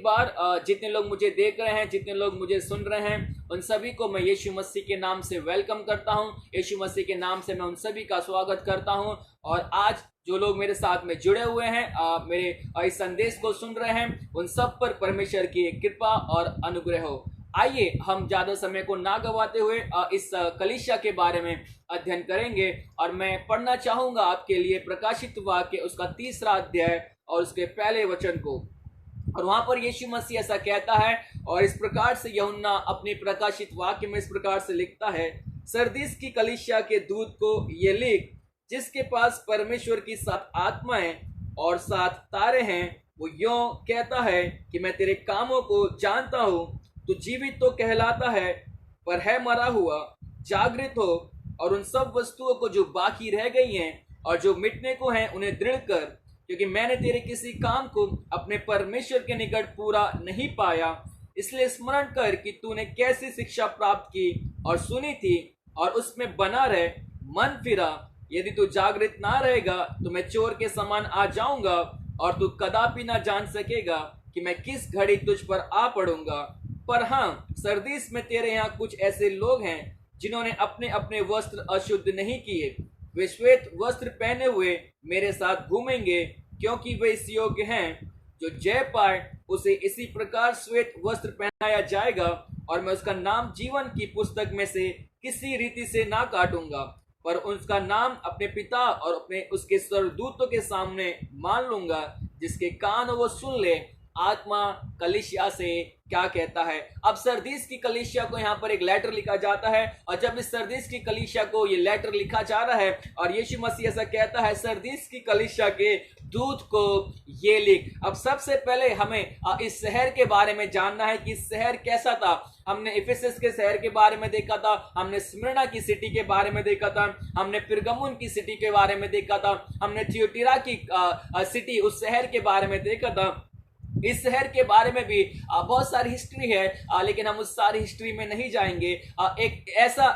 एक बार जितने लोग मुझे देख रहे हैं, जितने लोग मुझे सुन रहे हैं, उन सभी को मैं यीशु मसीह के नाम से वेलकम करता हूं। यीशु मसीह के नाम से मैं उन सभी का स्वागत करता हूं। और आज जो लोग मेरे साथ में जुड़े हुए हैं, मेरे इस संदेश को सुन रहे हैं, उन सब पर परमेश्वर की कृपा और अनुग्रह हो। आइए हम ज्यादा समय को ना गवाते हुए इस कलीसिया के बारे में अध्ययन करेंगे। और मैं पढ़ना चाहूंगा आपके लिए प्रकाशित वाक्य उसका 3रा अध्याय और उसके पहले वचन को। और वहां पर यीशु मसीह ऐसा कहता है, और इस प्रकार से यूहन्ना अपने प्रकाशित वाक्य में इस प्रकार से लिखता है, सरदीस की कलीसिया के दूत को ये लिख, जिसके पास परमेश्वर की 7 आत्माएं और 7 तारे हैं, वो यूं कहता है कि मैं तेरे कामों को जानता हूं। तू जीवित तो कहलाता है, पर है मरा हुआ। जागृत हो और उन सब वस्तुओं को जो बाकी रह गई हैं और जो मिटने को हैं उन्हें दृढ़ कर, क्योंकि मैंने तेरे किसी काम को अपने परमेश्वर के निकट पूरा नहीं पाया। इसलिए स्मरण कर कि तूने कैसी शिक्षा प्राप्त की और सुनी थी, और उसमें बना रहे। मन फिरा। यदि तू जागृत ना रहेगा तो मैं चोर के समान आ जाऊंगा, और तू कदापि ना जान सकेगा कि मैं किस घड़ी तुझ पर आ पड़ूंगा। पर हाँ, सरदीस में तेरे यहाँ कुछ ऐसे लोग हैं जिन्होंने अपने अपने वस्त्र अशुद्ध नहीं किए। वे श्वेत वस्त्र पहने हुए मेरे साथ घूमेंगे, क्योंकि वे इस योग्य हैं। जो जय पाए उसे इसी प्रकार श्वेत वस्त्र पहनाया जाएगा, और मैं उसका नाम जीवन की पुस्तक में से किसी रीति से ना काटूंगा, पर उसका नाम अपने पिता और अपने उसके स्वर्गदूतों के सामने मान लूंगा। जिसके कान वो सुन ले, आत्मा कलीसिया से क्या कहता है। अब सरदीस की कलीसिया को यहाँ पर एक लेटर लिखा जाता है, और जब इस सरदीस की कलीसिया को ये लेटर लिखा जा रहा है, और यीशु मसीह ऐसा कहता है, सरदीस की कलीसिया के दूत को ये लिख। अब सबसे पहले हमें इस शहर के बारे में जानना है कि इस शहर कैसा था। हमने इफिसस के शहर के बारे में देखा था, हमने स्मिर्ना की सिटी के बारे में देखा था, हमने पिरगमुन की सिटी के बारे में देखा था, हमने थियोटीरा की सिटी, उस शहर के बारे में देखा था। इस शहर के बारे में भी बहुत सारी हिस्ट्री है, लेकिन हम उस सारी हिस्ट्री में नहीं जाएंगे। एक ऐसा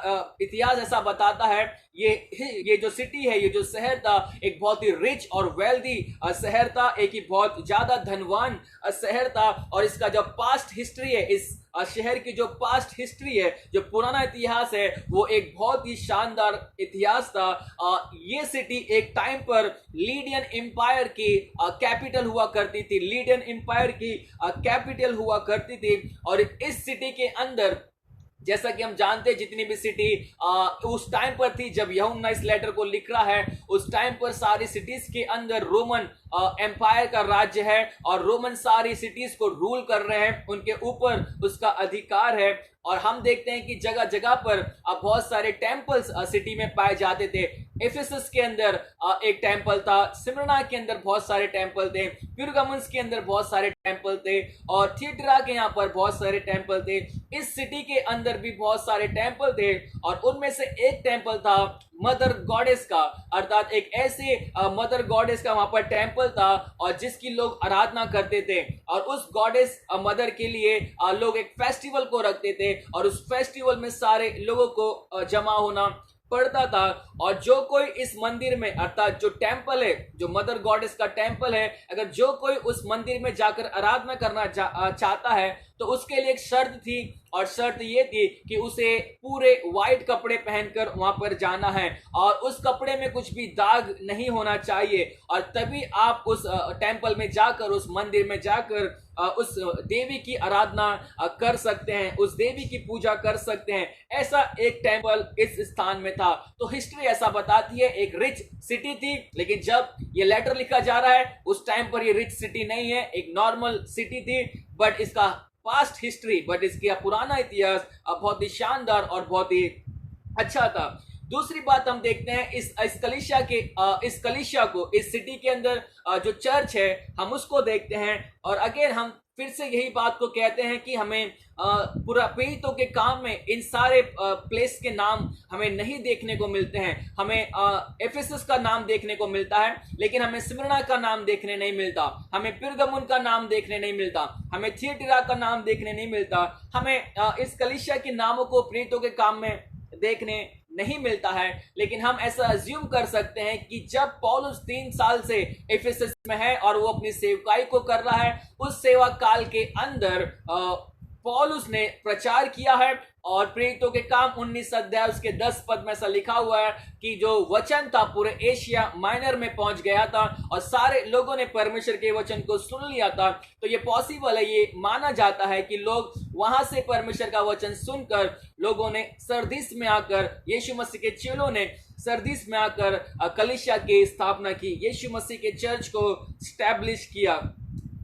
इतिहास ऐसा बताता है, ये जो सिटी है, ये जो शहर था, एक बहुत ही रिच और वेल्दी शहर था, एक ही बहुत ज्यादा धनवान शहर था। और इसका जो पास्ट हिस्ट्री है, इस शहर की जो पास्ट हिस्ट्री है, जो पुराना इतिहास है, वो एक बहुत ही शानदार इतिहास था। ये सिटी एक टाइम पर लीडियन एम्पायर की कैपिटल हुआ करती थी, लीडियन एम्पायर की कैपिटल हुआ करती थी। और इस सिटी के अंदर, जैसा कि हम जानते हैं, जितनी भी सिटी उस टाइम पर थी जब यूहन्ना इस लेटर को लिख रहा है, उस टाइम पर सारी सिटीज के अंदर रोमन एम्पायर का राज्य है, और रोमन सारी सिटीज को रूल कर रहे हैं, उनके ऊपर उसका अधिकार है। और हम देखते हैं कि जगह जगह पर बहुत सारे टेम्पल्स सिटी में पाए जाते थे। इफिसस के अंदर एक टेम्पल था, स्मिर्ना के अंदर बहुत सारे टेम्पल थे, पिरगमुस के अंदर बहुत सारे टेम्पल थे, और थियोटीरा के यहाँ पर बहुत सारे टेम्पल थे। इस सिटी के अंदर भी बहुत सारे टेम्पल थे, और उनमें से एक टेम्पल था मदर गॉडेस का, अर्थात एक ऐसे मदर गॉडेस का वहां पर टेम्पल था, और जिसकी लोग आराधना करते थे। और उस गॉडेस मदर के लिए लोग एक फेस्टिवल को रखते थे, और उस फेस्टिवल में सारे लोगों को जमा होना पड़ता था। और जो कोई इस मंदिर में, अर्थात जो टेम्पल है, जो मदर गॉडेस का टेम्पल है, अगर जो कोई उस मंदिर में जाकर आराधना करना चाहता है, तो उसके लिए एक शर्त थी, और शर्त ये थी कि उसे पूरे व्हाइट कपड़े पहनकर वहां पर जाना है, और उस कपड़े में कुछ भी दाग नहीं होना चाहिए। और तभी आप उस टेम्पल में जाकर, उस मंदिर में जाकर उस देवी की आराधना कर सकते हैं, उस देवी की पूजा कर सकते हैं। ऐसा एक टेम्पल इस स्थान में था। तो हिस्ट्री ऐसा बताती है, एक रिच सिटी थी, लेकिन जब ये लेटर लिखा जा रहा है, उस टाइम पर ये रिच सिटी नहीं है, एक नॉर्मल सिटी थी। बट इसका पास्ट हिस्ट्री, बट इसका पुराना इतिहास बहुत ही शानदार और बहुत ही अच्छा था। दूसरी बात हम देखते हैं, इस कलीसिया को, इस सिटी के अंदर जो चर्च है, हम उसको देखते हैं। और अगेन हम फिर से यही बात को कहते हैं कि हमें पूरा पीड़ितों के काम में इन सारे प्लेस के नाम हमें नहीं देखने को मिलते हैं। हमें एफेसस का नाम देखने को मिलता है, लेकिन हमें स्मिर्ना का नाम देखने नहीं मिलता, हमें पिरगमुन का नाम देखने नहीं मिलता, हमें थियोटीरा का नाम देखने नहीं मिलता। हमें इस कलीसिया के नामों को प्रेरितों के काम में देखने नहीं मिलता है, लेकिन हम ऐसा अज्यूम कर सकते हैं कि जब पौलुस 3 साल से इफिसस में है और वो अपनी सेवकाई को कर रहा है, उस सेवा काल के अंदर पौलुस ने प्रचार किया है। और प्रेरितों के काम 19 अध्याय उसके 10 पद में ऐसा लिखा हुआ है कि जो वचन था पूरे एशिया माइनर में पहुंच गया था और सारे लोगों ने परमेश्वर के वचन को सुन लिया था। तो ये पॉसिबल है, ये माना जाता है कि लोग वहां से परमेश्वर का वचन सुनकर लोगों ने सरदीस में आकर, यीशु मसीह के चेलों ने सरदीस में आकर कलीसिया की स्थापना की, यीशु मसीह के चर्च को स्टैब्लिश किया।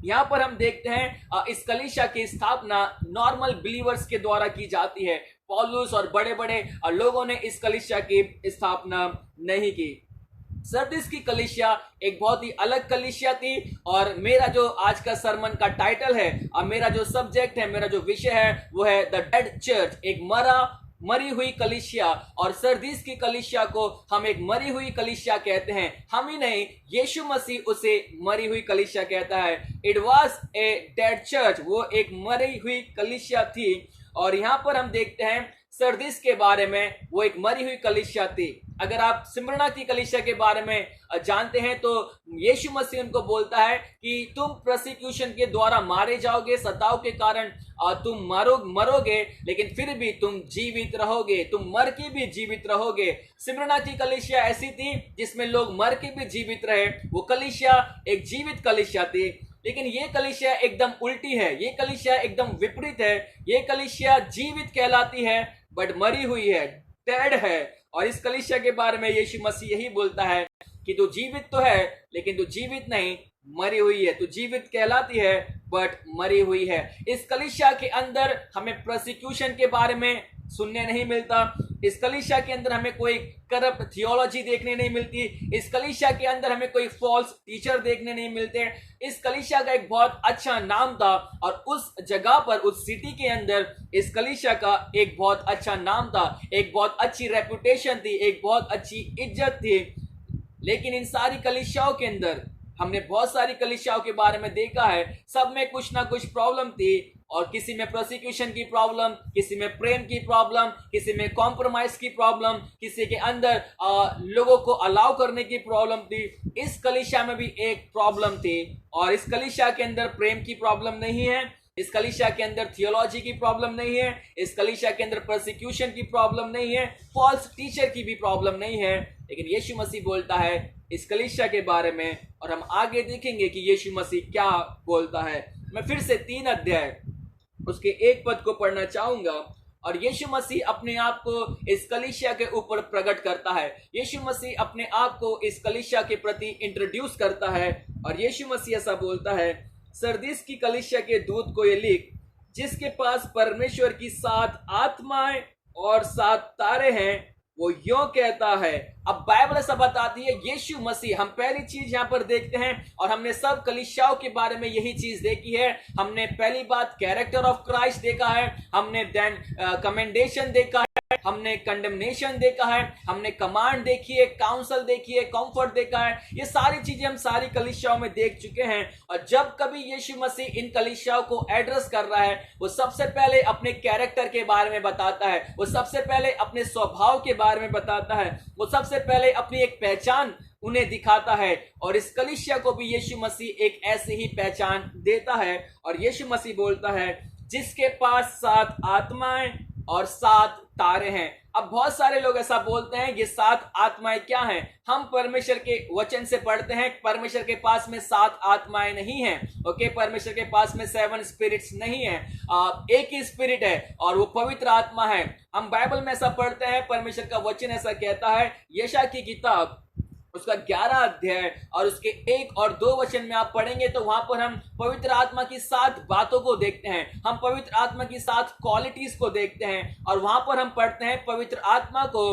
यहाँ पर हम देखते हैं इस कलीसिया की स्थापना नॉर्मल बिलीवर्स के द्वारा की जाती है। पौलुस और बड़े बड़े लोगों ने इस कलीसिया की स्थापना नहीं की। सरदीस की कलीसिया एक बहुत ही अलग कलीसिया थी। और मेरा जो आज का सरमन का टाइटल है और मेरा जो सब्जेक्ट है, मेरा जो विषय है वो है द डेड चर्च, एक मरी हुई कलीसिया। और सरदीस की कलीसिया को हम एक मरी हुई कलीसिया कहते हैं। हम ही नहीं, यीशु मसीह उसे मरी हुई कलीसिया कहता है। It was a dead church, वो एक मरी हुई कलीसिया थी। और यहां पर हम देखते हैं सरदीस के बारे में, वो एक मरी हुई कलीसिया थी। अगर आप स्मिरना की कलीसिया के बारे में जानते हैं तो यीशु मसीह उनको बोलता है कि तुम प्रोसिक्यूशन के द्वारा मारे जाओगे, सताव के कारण तुम मरोगे, लेकिन फिर भी तुम जीवित रहोगे, तुम मर के भी जीवित रहोगे। स्मिरना की कलीसिया ऐसी थी जिसमें लोग मर के भी जीवित रहे। वो कलीसिया एक जीवित कलीसिया थी। लेकिन ये कलीसिया एकदम उल्टी है, ये कलीसिया एकदम विपरीत है। ये कलीसिया जीवित कहलाती है बट मरी हुई है, डेड है। और इस कलीसिया के बारे में यीशु मसीह यही बोलता है कि तू जीवित तो है लेकिन तू जीवित नहीं, मरी हुई है। तू जीवित कहलाती है बट मरी हुई है। इस कलीसिया के अंदर हमें प्रोसिक्यूशन के बारे में सुनने नहीं मिलता। इस कलीसिया के अंदर हमें कोई करप्ट थियोलॉजी देखने नहीं मिलती। इस कलीसिया के अंदर हमें कोई फॉल्स टीचर देखने नहीं मिलते। इस कलीसिया का एक बहुत अच्छा नाम था और उस जगह पर, उस सिटी के अंदर इस कलीसिया का एक बहुत अच्छा नाम था, एक बहुत अच्छी रेपुटेशन थी, एक बहुत अच्छी इज्जत थी। लेकिन इन सारी कलीसियाओं के अंदर हमने बहुत सारी कलीसियाओं के बारे में देखा है, सब में कुछ ना कुछ प्रॉब्लम थी। और किसी में प्रोसिक्यूशन की प्रॉब्लम, किसी में प्रेम की प्रॉब्लम, किसी में कॉम्प्रोमाइज की प्रॉब्लम, किसी के अंदर लोगों को अलाउ करने की प्रॉब्लम थी। इस कलीसिया में भी एक प्रॉब्लम थी। और इस कलीसिया के अंदर प्रेम की प्रॉब्लम नहीं है, इस कलीसिया के अंदर थियोलॉजी की प्रॉब्लम नहीं है, इस कलीसिया के अंदर प्रोसिक्यूशन की प्रॉब्लम नहीं है, फॉल्स टीचर की भी प्रॉब्लम नहीं है। लेकिन यीशु मसीह बोलता है इस कलीसिया के बारे में, और हम आगे देखेंगे कि यीशु मसीह क्या बोलता है। मैं फिर से 3 अध्याय उसके 1 पद को पढ़ना चाहूंगा। और यीशु मसीह अपने आप को इस कलीसिया के ऊपर प्रकट करता है। यीशु मसीह अपने आप को इस कलीसिया के प्रति इंट्रोड्यूस करता है। और यीशु मसीह ऐसा बोलता है, सरदीस की कलीसिया के दूत को ये लिख, जिसके पास परमेश्वर की 7 आत्माएं और 7 तारे हैं, वो यूं कहता है। अब बाइबल ऐसा बताती है यीशु मसीह, हम पहली चीज यहां पर देखते हैं, और हमने सब कलीसियाओं के बारे में यही चीज देखी है। हमने पहली बात कैरेक्टर ऑफ क्राइस्ट देखा है, हमने देन कमेंडेशन देखा है, हमने कंडेमनेशन देखा है, हमने कमांड देखी है, काउंसल देखी है, कंफर्ट देखा है। ये सारी चीजें हम सारी कलीसियाओं में देख चुके हैं। और जब कभी यीशु मसीह इन कलीसियाओं को एड्रेस कर रहा है, वो सबसे पहले अपने कैरेक्टर के बारे में बताता है, वो सबसे पहले अपने स्वभाव के बारे में बताता है, वो सबसे पहले अपनी एक पहचान उन्हें दिखाता है। और इस कलीसिया को भी यीशु मसीह एक ऐसी ही पहचान देता है। और यीशु मसीह बोलता है, जिसके पास 7 आत्माएं और 7 तारे हैं। अब बहुत सारे लोग ऐसा बोलते हैं, ये 7 आत्माएं क्या हैं? हम परमेश्वर के वचन से पढ़ते हैं, परमेश्वर के पास में 7 आत्माएं नहीं हैं। ओके, परमेश्वर के पास में 7 स्पिरिट्स नहीं है, एक ही स्पिरिट है और वो पवित्र आत्मा है। हम बाइबल में ऐसा पढ़ते हैं, परमेश्वर का वचन ऐसा कहता है, यशायाह की किताब उसका 11 अध्याय और उसके 1 और 2 वचन में आप पढ़ेंगे तो वहां पर हम पवित्र आत्मा की 7 बातों को देखते हैं, हम पवित्र आत्मा की 7 क्वालिटीज को देखते हैं। और वहां पर हम पढ़ते हैं पवित्र आत्मा को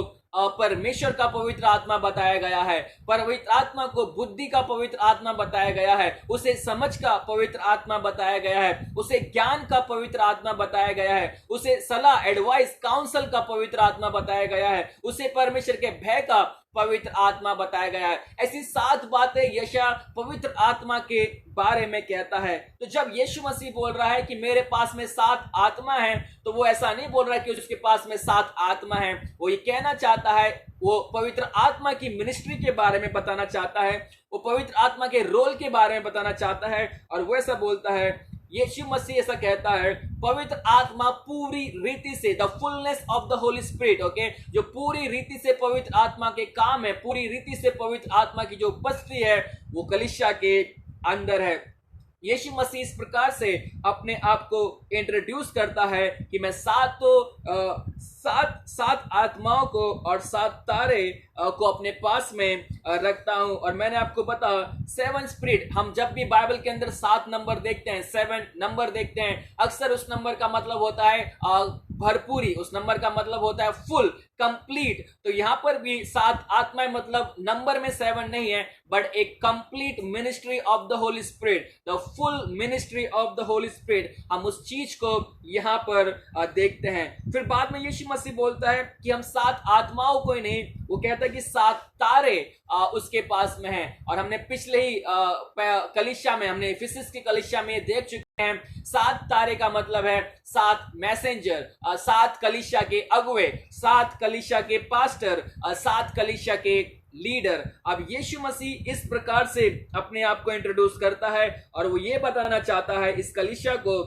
परमेश्वर का पवित्र आत्मा बताया गया है, पवित्र आत्मा को बुद्धि का पवित्र आत्मा बताया गया है, उसे समझ का पवित्र आत्मा बताया गया है, उसे ज्ञान का पवित्र आत्मा बताया गया है, उसे सलाह, एडवाइस, काउंसल का पवित्र आत्मा बताया गया है, उसे परमेश्वर के भय का पवित्र आत्मा बताया गया है। ऐसी 7 बातें यशायाह पवित्र आत्मा के बारे में कहता है। तो जब यीशु मसीह बोल रहा है कि मेरे पास में 7 आत्मा है, तो वो ऐसा नहीं बोल रहा है कि उसके पास में 7 आत्मा है। वो ये कहना चाहता है, वो पवित्र आत्मा की मिनिस्ट्री के बारे में बताना चाहता है, वो पवित्र आत्मा के रोल के बारे में बताना चाहता है। और वो ऐसा बोलता है, यीशु मसीह ऐसा कहता है, पवित्र आत्मा पूरी रीति से, the fullness of the holy spirit, okay, जो पूरी रीति से पवित्र आत्मा के काम है, पूरी रीति से पवित्र आत्मा की जो उपस्थिति है, वो कलीसिया के अंदर है। यीशु मसीह इस प्रकार से अपने आप को इंट्रोड्यूस करता है कि मैं सात आत्माओं को और 7 तारे को अपने पास में रखता हूं। और मैंने आपको बता 7 स्पिरिट, हम जब भी बाइबल के अंदर 7 नंबर देखते हैं, 7 नंबर देखते हैं, अक्सर उस नंबर का मतलब होता है भरपूरी, उस नंबर का मतलब होता है फुल, कंप्लीट। तो यहां पर भी 7 आत्माएं मतलब नंबर में 7 नहीं है, बट एक complete ministry of the holy spirit, the full ministry of the holy spirit, हम उस चीज को यहां पर देखते हैं। फिर बाद में यीशु मसीह बोलता है कि हम 7 आत्माओं को ही नहीं, वो कहता है कि 7 तारे उसके पास में हैं। और हमने पिछले ही कलीसिया में, हमने इफिसस की कलीसिया में देख चुके हैं, 7 तारे का मतलब है 7 मैसेंजर, 7 कलीसिया के अगुवे, 7 कलीसिया के पास्टर, 7 कलीसिया के लीडर। अब यीशु मसीह इस प्रकार से अपने आप को इंट्रोड्यूस करता है और वो ये बताना चाहता है इस कलीसिया को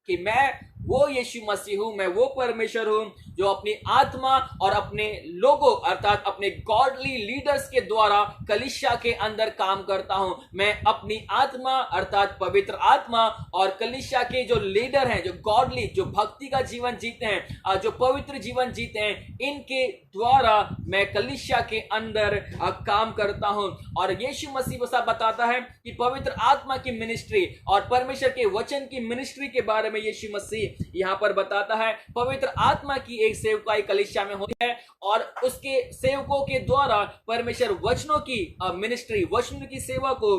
कि मैं वो यीशु मसीह हूं, मैं वो परमेश्वर हूं जो अपनी आत्मा और अपने लोगों अर्थात अपने गॉडली लीडर्स के द्वारा कलीसिया के अंदर काम करता हूं। मैं अपनी आत्मा अर्थात पवित्र आत्मा और कलीसिया के जो लीडर हैं, जो गॉडली, जो भक्ति का जीवन जीते हैं, जो पवित्र जीवन जीते हैं, इनके द्वारा मैं कलीसिया के अंदर काम करता हूं। और यीशु मसीह ऐसा बताता है कि पवित्र आत्मा की मिनिस्ट्री और परमेश्वर के वचन की मिनिस्ट्री के बारे में यीशु मसीह यहां पर बताता है। पवित्र आत्मा की एक सेवकाई कलीसिया में होती है और उसके सेवकों के द्वारा परमेश्वर वचनों की मिनिस्ट्री, वचन की सेवा को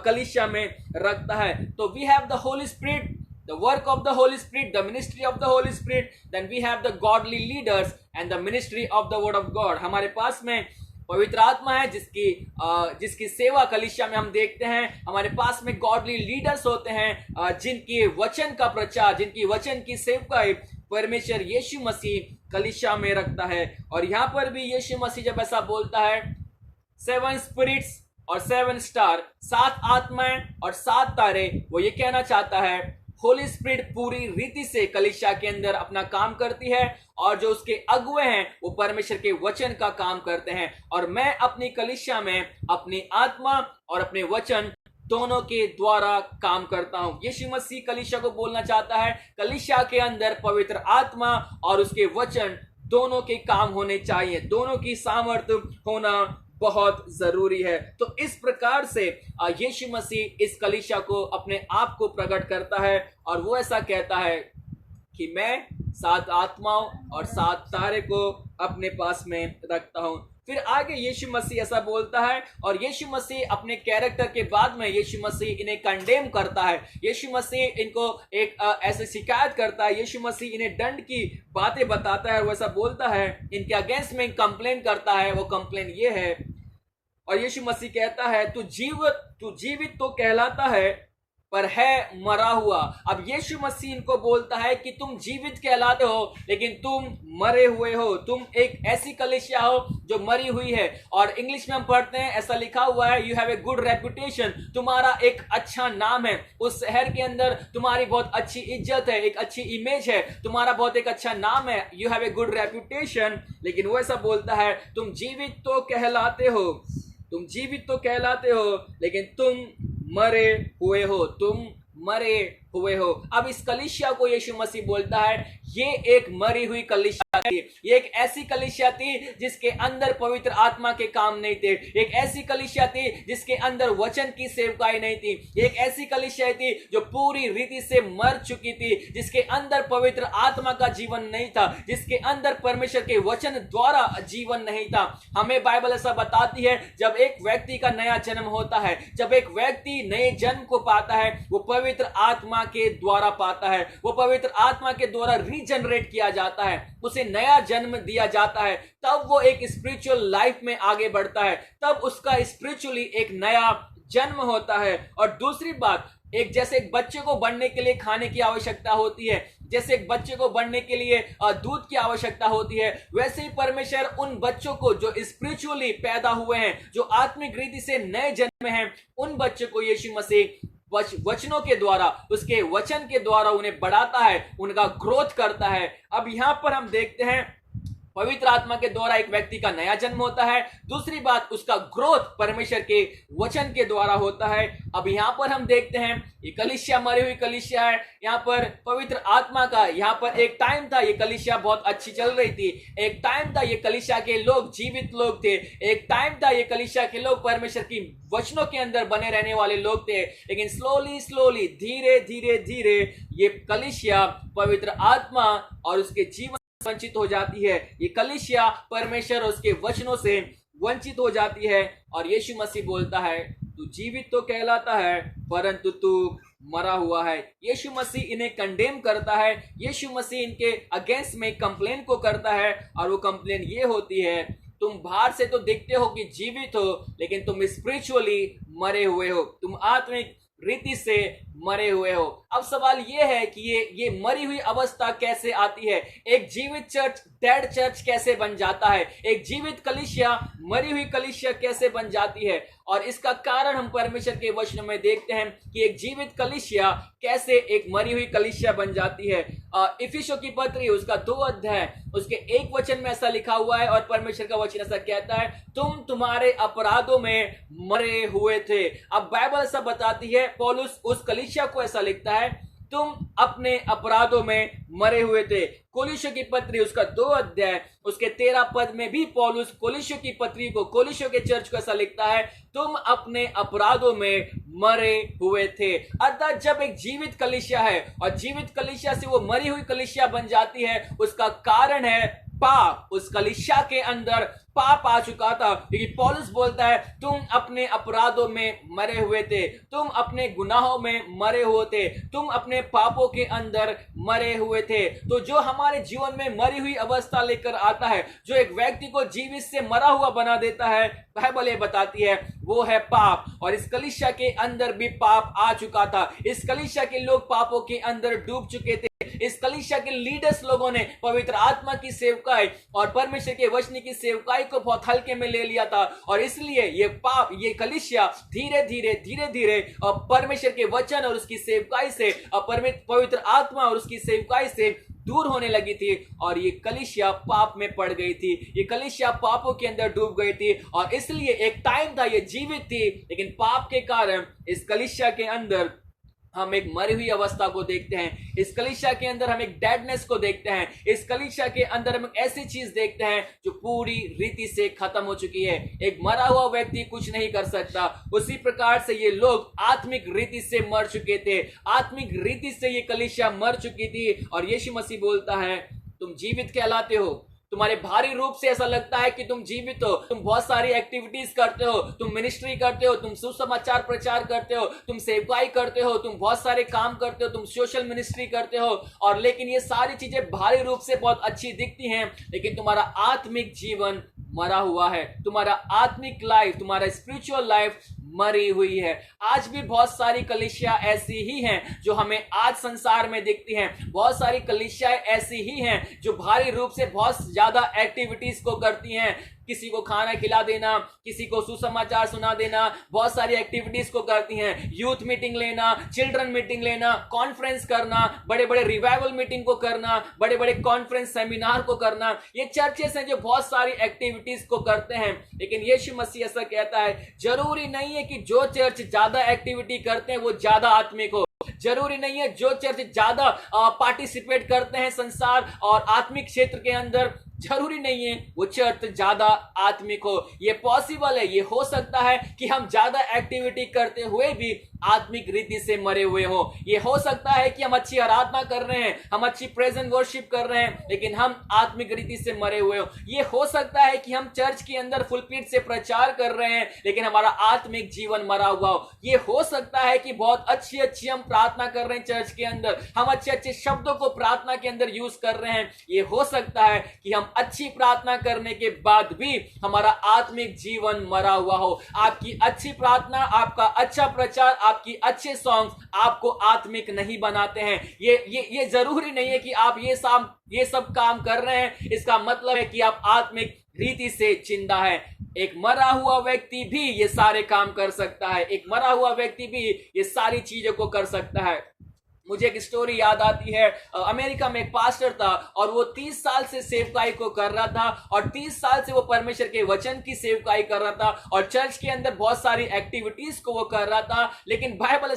कलीसिया में रखता है। तो we have the holy spirit, the work of the Holy Spirit, the ministry of the Holy Spirit, then we have the godly leaders and the ministry of the word of God। हमारे पास में पवित्र आत्मा है जिसकी सेवा कलीसिया में हम देखते हैं। हमारे पास में गॉडली लीडर्स होते हैं जिनकी वचन का प्रचार, जिनकी वचन की सेवकाई परमेश्वर यीशु मसीह कलीसिया में रखता है। और यहां पर भी यीशु मसीह जब ऐसा बोलता है 7 स्पिरिट्स और 7 स्टार, 7 आत्माएं और 7 तारे, वो ये कहना चाहता है होली स्पिरिट पूरी रीति से कलीसिया के अंदर अपना काम करती है और जो उसके अगुवे हैं वो परमेश्वर के वचन का काम करते हैं। और मैं अपनी कलीसिया में अपनी आत्मा और अपने वचन दोनों के द्वारा काम करता हूं। यीशु मसीह कलीसिया को बोलना चाहता है कलीसिया के अंदर पवित्र आत्मा और उसके वचन दोनों के काम होने चाहिए, दोनों की सामर्थ्य होना बहुत जरूरी है। तो इस प्रकार से यीशु मसीह इस कलीसिया को अपने आप को प्रकट करता है और वो ऐसा कहता है कि मैं 7 आत्माओं और 7 तारे को अपने पास में रखता हूं। फिर आगे यीशु मसीह ऐसा बोलता है और यीशु मसीह अपने कैरेक्टर के बाद में यीशु मसीह इन्हें कंडेम करता है। यीशु मसीह इनको एक ऐसे शिकायत करता है, यीशु मसीह इन्हें दंड की बातें बताता है। वो ऐसा बोलता है, इनके अगेंस्ट में कंप्लेन करता है। वो कंप्लेन ये है, और यीशु मसीह कहता है तू जीवित तो कहलाता है पर है मरा हुआ। अब यीशु मसीह इनको बोलता है कि तुम जीवित कहलाते हो लेकिन तुम मरे हुए हो, तुम एक ऐसी कलीसिया हो जो मरी हुई है। और इंग्लिश में हम पढ़ते हैं, ऐसा लिखा हुआ है, you have a good reputation, तुम्हारा एक अच्छा नाम है, उस शहर के अंदर तुम्हारी बहुत अच्छी इज्जत है, एक अच्छी इमेज है, तुम्हारा बहुत एक अच्छा नाम है, you have a good reputation. लेकिन वो ऐसा बोलता है तुम जीवित तो कहलाते हो, तुम जीवित तो कहलाते हो लेकिन तुम मरे हुए हो, तुम मरे हुए हो। अब इस कलीसिया को यीशु मसीह बोलता है ये एक मरी हुई कलीसिया थी, ये एक ऐसी कलीसिया थी जिसके अंदर पवित्र आत्मा के काम नहीं थे, एक ऐसी कलीसिया थी जिसके अंदर वचन की सेवकाई नहीं थी, एक ऐसी कलीसिया थी जो पूरी रीति से मर चुकी थी, जिसके अंदर पवित्र आत्मा का जीवन नहीं था, जिसके अंदर परमेश्वर के वचन द्वारा जीवन नहीं था। हमें बाइबल ऐसा बताती है जब एक व्यक्ति का नया जन्म होता है, जब एक व्यक्ति नए जन्म को पाता है, वो पवित्र आत्मा के द्वारा पाता है, वो पवित्र आत्मा के द्वारा रीजनरेट किया जाता है, उसे नया जन्म दिया जाता है, तब वो एक स्पिरिचुअल लाइफ में आगे बढ़ता है, तब उसका स्पिरिचुअली एक नया जन्म होता है। और दूसरी बात, एक जैसे एक बच्चे को बढ़ने के लिए खाने की आवश्यकता होती है, जैसे एक बच्चे को बढ़ने के लिए दूध की आवश्यकता होती है, वैसे ही परमेश्वर उन बच्चों को जो स्पिरिचुअली पैदा हुए हैं, जो आत्मिक रीति से नए जन्म हैं, उन बच्चों को यीशु मसीह वचनों के द्वारा, उसके वचन के द्वारा उन्हें बढ़ाता है, उनका ग्रोथ करता है। अब यहां पर हम देखते हैं पवित्र आत्मा के द्वारा एक व्यक्ति का नया जन्म होता है। दूसरी बात, उसका ग्रोथ परमेश्वर के वचन के द्वारा होता है। अब यहां पर हम देखते हैं ये कलीसिया मरी हुई कलीसिया है। यहां पर पवित्र आत्मा का यहां पर एक टाइम था, ये कलीसिया बहुत अच्छी चल रही थी। एक टाइम था ये कलीसिया के लोग जीवित लोग थे। एक टाइम था ये कलीसिया के लोग परमेश्वर की वचनों के अंदर बने रहने वाले लोग थे। लेकिन स्लोली धीरे धीरे धीरे ये कलीसिया पवित्र आत्मा और उसके जीवन वंचित हो जाती है। ये कलीसिया परमेश्वर उसके वचनों से वंचित हो जाती है। और यीशु मसीह बोलता है, तू जीवित तो कहलाता है परंतु तू मरा हुआ है। यीशु मसीह इन्हें कंडेम करता है। यीशु मसीह इनके अगेंस्ट में कंप्लेन को करता है, और वो कंप्लेन ये होती है, तुम बाहर से तो दिखते हो कि जीवित हो, लेकिन तुम स्पिरिचुअली मरे हुए हो, तुम आत्मिक रीति से मरे हुए हो। अब सवाल ये है कि ये मरी हुई अवस्था कैसे आती है? एक जीवित चर्च डेड चर्च कैसे बन जाता है? एक जीवित कलीसिया मरी हुई कलीसिया कैसे बन जाती है? और इसका कारण हम परमेश्वर के वचन में देखते हैं कि एक जीवित कलीसिया कैसे एक मरी हुई कलीसिया बन जाती है। इफिसियों की पत्री उसका 2 अध्याय उसके 1 वचन में ऐसा लिखा हुआ है, और परमेश्वर का वचन ऐसा कहता है, तुम तुम्हारे अपराधों में मरे हुए थे। अब बाइबल ऐसा बताती है, पौलुस उस कलीसिया को ऐसा लिखता है, तुम अपने अपराधों में मरे हुए थे। कोलिस्सियों की पत्री उसका 2 अध्याय उसके 13 पद में भी पौलुस कोलिस्सियों की पत्री को, कोलिस्सियों के चर्च को ऐसा लिखता है, तुम अपने अपराधों में मरे हुए थे। अर्थात जब एक जीवित कलीसिया है और जीवित कलीसिया से वो मरी हुई कलीसिया बन जाती है, उसका कारण है पाप। उस कलीसिया के अंदर पाप आ चुका था, क्योंकि पौलुस बोलता है, तुम अपने अपराधों में मरे हुए थे, तुम अपने गुनाहों में मरे हुए थे, तुम अपने पापों के अंदर मरे हुए थे। तो जो हमारे जीवन में मरी हुई अवस्था लेकर आता है, जो एक व्यक्ति को जीवित से मरा हुआ बना देता है, बाइबल ये बताती है, वो है पाप। और इस कलीसिया के अंदर भी पाप आ चुका था। इस कलीसिया के लोग पापों के अंदर डूब चुके थे। इस कलीसिया के लीडर्स लोगों ने पवित्र आत्मा की सेवकाई और परमेश्वर के वचन की सेवकाई को बहुत हल्के में ले लिया था, और इसलिए ये पाप, ये कलीसिया धीरे धीरे परमेश्वर के वचन और उसकी सेवकाई से, पवित्र आत्मा और उसकी सेवकाई से दूर होने लगी थी, और ये कलीसिया पाप में पड़ गई थी। ये कलीसिया पापों के अंदर डूब गई थी, और इसलिए एक टाइम था ये जीवित थी, लेकिन पाप के कारण इस कलीसिया के अंदर हम एक मरी हुई अवस्था को देखते हैं। इस कलीसिया के अंदर हम एक डेडनेस को देखते हैं। इस कलीसिया के अंदर हम ऐसी चीज देखते हैं जो पूरी रीति से खत्म हो चुकी है। एक मरा हुआ व्यक्ति कुछ नहीं कर सकता, उसी प्रकार से ये लोग आत्मिक रीति से मर चुके थे। आत्मिक रीति से ये कलीसिया मर चुकी थी, और यीशु मसीह बोलता है, तुम जीवित कहलाते हो। तुम्हारे भारी रूप से ऐसा लगता है कि तुम जीवित हो, तुम बहुत सारी एक्टिविटीज करते हो, तुम मिनिस्ट्री करते हो, तुम सुसमाचार प्रचार करते हो, तुम सेवकाई करते हो, तुम बहुत सारे काम करते हो, तुम सोशल मिनिस्ट्री करते हो, और लेकिन ये सारी चीजें भारी रूप से बहुत अच्छी दिखती हैं, लेकिन तुम्हारा आत्मिक जीवन मरा हुआ है। तुम्हारा आत्मिक लाइफ, तुम्हारा स्पिरिचुअल लाइफ मरी हुई है। आज भी बहुत सारी कलीसिया ऐसी ही हैं जो हमें आज संसार में दिखती हैं। बहुत सारी कलीसियाएं ऐसी ही हैं जो भारी रूप से बहुत ज्यादा एक्टिविटीज को करती हैं। किसी को खाना खिला देना, किसी को सुसमाचार सुना देना, बहुत सारी एक्टिविटीज को करती हैं। यूथ मीटिंग लेना, चिल्ड्रन मीटिंग लेना, कॉन्फ्रेंस करना, बड़े बड़े रिवाइवल मीटिंग को करना, बड़े बड़े कॉन्फ्रेंस सेमिनार को करना, ये चर्चेस हैं जो बहुत सारी एक्टिविटीज को करते हैं। लेकिन यीशु मसीह ऐसा कहता है, जरूरी नहीं है कि जो चर्च ज्यादा एक्टिविटी करते हैं वो ज्यादा आत्मिक हो। जरूरी नहीं है जो चर्च ज्यादा पार्टिसिपेट करते हैं संसार और आत्मिक क्षेत्र के अंदर, जरूरी नहीं है वो चर्च ज्यादा आत्मिक हो। ये पॉसिबल है, ये हो सकता है कि हम ज्यादा एक्टिविटी करते हुए भी आत्मिक रीति से मरे हुए हो। ये हो सकता है कि हम अच्छी आराधना कर रहे हैं, हम अच्छी प्रेजेंट वर्शिप कर रहे हैं, लेकिन हम आत्मिक रीति से मरे हुए हो। ये हो सकता है कि हम चर्च के अंदर फुलपीट से प्रचार कर रहे हैं, लेकिन हमारा आत्मिक जीवन मरा हुआ हो। ये हो सकता है कि बहुत अच्छी हम प्रार्थना प्रार्थना कर रहे हैं चर्च के अंदर, हम अच्छे अच्छे शब्दों को प्रार्थना के अंदर यूज कर रहे हैं, ये हो सकता है कि हम अच्छी प्रार्थना करने के बाद भी हमारा आत्मिक जीवन मरा हुआ हो। आपकी अच्छी प्रार्थना, आपका अच्छा प्रचार, आपकी अच्छे सॉन्ग्स आपको आत्मिक नहीं बनाते हैं। ये जरूरी नहीं है कि आप ये सब काम कर रहे हैं, इसका मतलब है कि आप आत्मिक रीति से जिंदा है। एक मरा हुआ व्यक्ति भी ये सारे काम कर सकता है, एक मरा हुआ व्यक्ति भी ये सारी चीजों को कर सकता है। मुझे एक स्टोरी याद आती है, अमेरिका में एक पास्टर था और वो 30 साल से सेवकाई को कर रहा था और 30 साल से वो परमेश्वर के वचन की सेवकाई कर रहा था और चर्च के अंदर बहुत सारी एक्टिविटीज को वो कर रहा था। लेकिन बाइबल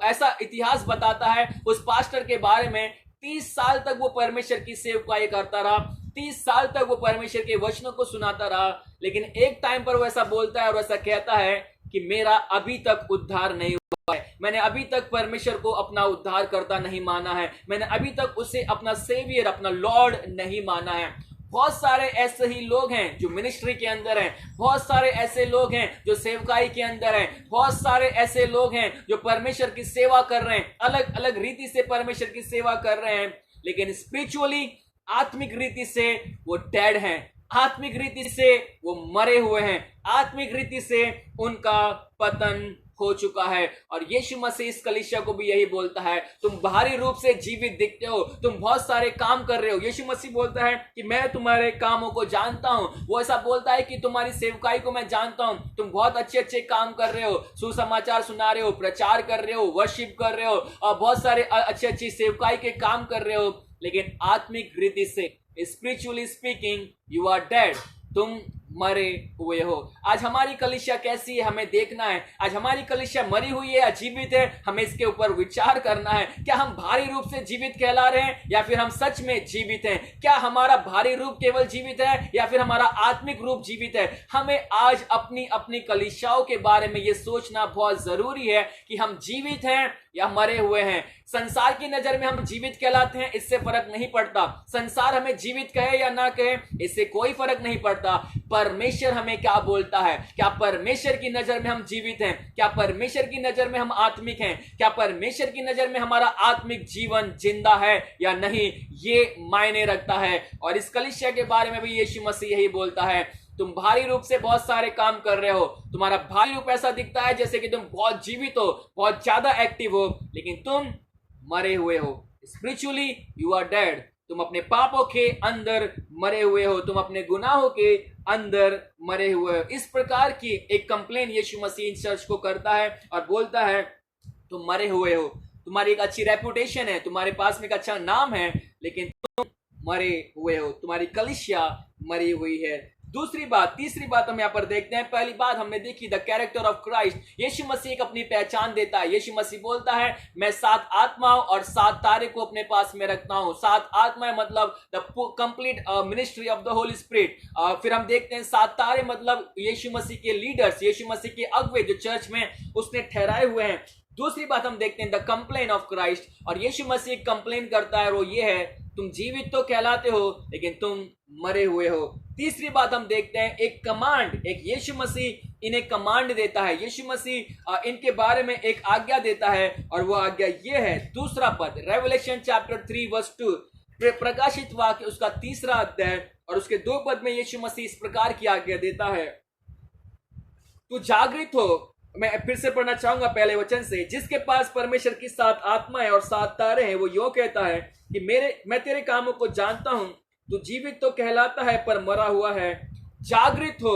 ऐसा इतिहास बताता है उस पास्टर के बारे में, 30 साल तक वो परमेश्वर की सेवकाई करता रहा, 30 साल तक वो परमेश्वर के वचनों को सुनाता रहा, लेकिन एक टाइम पर वो ऐसा बोलता है और ऐसा कहता है कि मेरा अभी तक उद्धार नहीं हुआ है, मैंने अभी तक परमेश्वर को अपना उद्धार करता नहीं माना है, मैंने अभी तक उसे अपना सेवियर, अपना लॉर्ड नहीं माना है। बहुत सारे ऐसे ही लोग हैं जो मिनिस्ट्री के अंदर हैं, बहुत सारे ऐसे लोग हैं जो सेवकाई के अंदर हैं, बहुत सारे ऐसे लोग हैं जो परमेश्वर की सेवा कर रहे हैं, अलग अलग रीति से परमेश्वर की सेवा कर रहे हैं, लेकिन स्पिरिचुअली, आत्मिक रीति से वो डेड हैं, आत्मिक रीति से वो मरे हुए हैं, आत्मिक रीति से उनका पतन हो चुका है। और यीशु मसीह इस कलीसिया को भी यही बोलता है, तुम बाहरी रूप से जीवित दिखते हो, तुम बहुत सारे काम कर रहे हो। यीशु मसीह बोलता है कि मैं तुम्हारे कामों को जानता हूं। वो ऐसा बोलता है कि तुम्हारी सेवकाई को मैं जानता हूं, तुम बहुत अच्छे अच्छे काम कर रहे हो, सुसमाचार सुना रहे हो, प्रचार कर रहे हो, वर्शिप कर रहे हो और बहुत सारे अच्छी अच्छी सेवकाई के काम कर रहे हो, लेकिन आत्मिक रीति से, spiritually speaking, you are dead, तुम मरे हुए हो। आज हमारी कलीसिया कैसी है हमें देखना है। आज हमारी कलीसिया मरी हुई है या जीवित है, हमें इसके ऊपर विचार करना है। क्या हम भारी रूप से जीवित कहला रहे हैं या फिर हम सच में जीवित हैं? क्या हमारा भारी रूप केवल जीवित है या फिर हमारा आत्मिक रूप जीवित है? हमें आज अपनी अपनी कलीसियाओं के बारे में यह सोचना बहुत जरूरी है कि हम जीवित हैं या मरे हुए हैं। संसार की नजर में हम जीवित कहलाते हैं, इससे फर्क नहीं पड़ता। संसार हमें जीवित कहे या ना कहे, इससे कोई फर्क नहीं पड़ता। परमेश्वर हमें क्या बोलता है? क्या परमेश्वर की नजर में हम जीवित हैं? क्या परमेश्वर की नजर में हम आत्मिक हैं? क्या परमेश्वर की नजर में हमारा आत्मिक जीवन जिंदा है या नहीं? ये मायने रखता है। और इस कलीसिया के बारे में भी यीशु मसीह यही बोलता है, तुम भारी रूप से बहुत सारे काम कर रहे हो, तुम्हारा भारी रूप ऐसा दिखता है जैसे कि तुम बहुत जीवित हो, बहुत ज्यादा एक्टिव हो, लेकिन तुम मरे हुए हो। Spiritually you are dead. तुम अपने पापों के अंदर मरे हुए हो, तुम अपने गुनाहों के अंदर मरे हुए हो। इस प्रकार की एक complain Yeshu Masih in church को करता है और बोलता है तुम मरे हुए हो, तुम्हारी एक अच्छी रेपुटेशन है, तुम्हारे पास में एक अच्छा नाम है, लेकिन तुम मरे हुए हो, तुम्हारी कलीसिया मरी हुई है। तीसरी बात हम यहाँ पर देखते हैं। पहली बात हमने देखी द कैरेक्टर ऑफ क्राइस्ट। यीशु मसीह एक अपनी पहचान देता है। यीशु मसीह बोलता है मैं 7 आत्माओं और 7 तारे को अपने पास में रखता हूँ। 7 आत्माएं मतलब the complete ministry of the holy spirit. फिर हम देखते हैं 7 तारे मतलब यीशु मसीह के लीडर्स, यीशु मसीह के अगुवे जो चर्च में उसने ठहराए हुए हैं। दूसरी बात हम देखते हैं द कंप्लेन ऑफ क्राइस्ट, और यीशु मसीह कंप्लेन करता है, वो ये है तुम जीवित तो कहलाते हो लेकिन तुम मरे हुए हो। तीसरी बात हम देखते हैं एक कमांड, एक यीशु मसीह इन्हें कमांड देता है। यीशु मसीह इनके बारे में एक आज्ञा देता है और वो आज्ञा ये है, दूसरा पद, रेवलेशन चैप्टर 3 वर्स 2, प्रकाशित वाक्य उसका 3रा अध्याय और उसके 2 पद में यीशु मसीह इस प्रकार की आज्ञा देता है, तू जागृत हो। मैं फिर से पढ़ना चाहूंगा पहले वचन से, जिसके पास परमेश्वर की 7 आत्माएं और 7 तारे हैं, वो यो कहता है कि मैं तेरे कामों को जानता हूं, तू जीवित तो कहलाता है पर मरा हुआ है। जागृत हो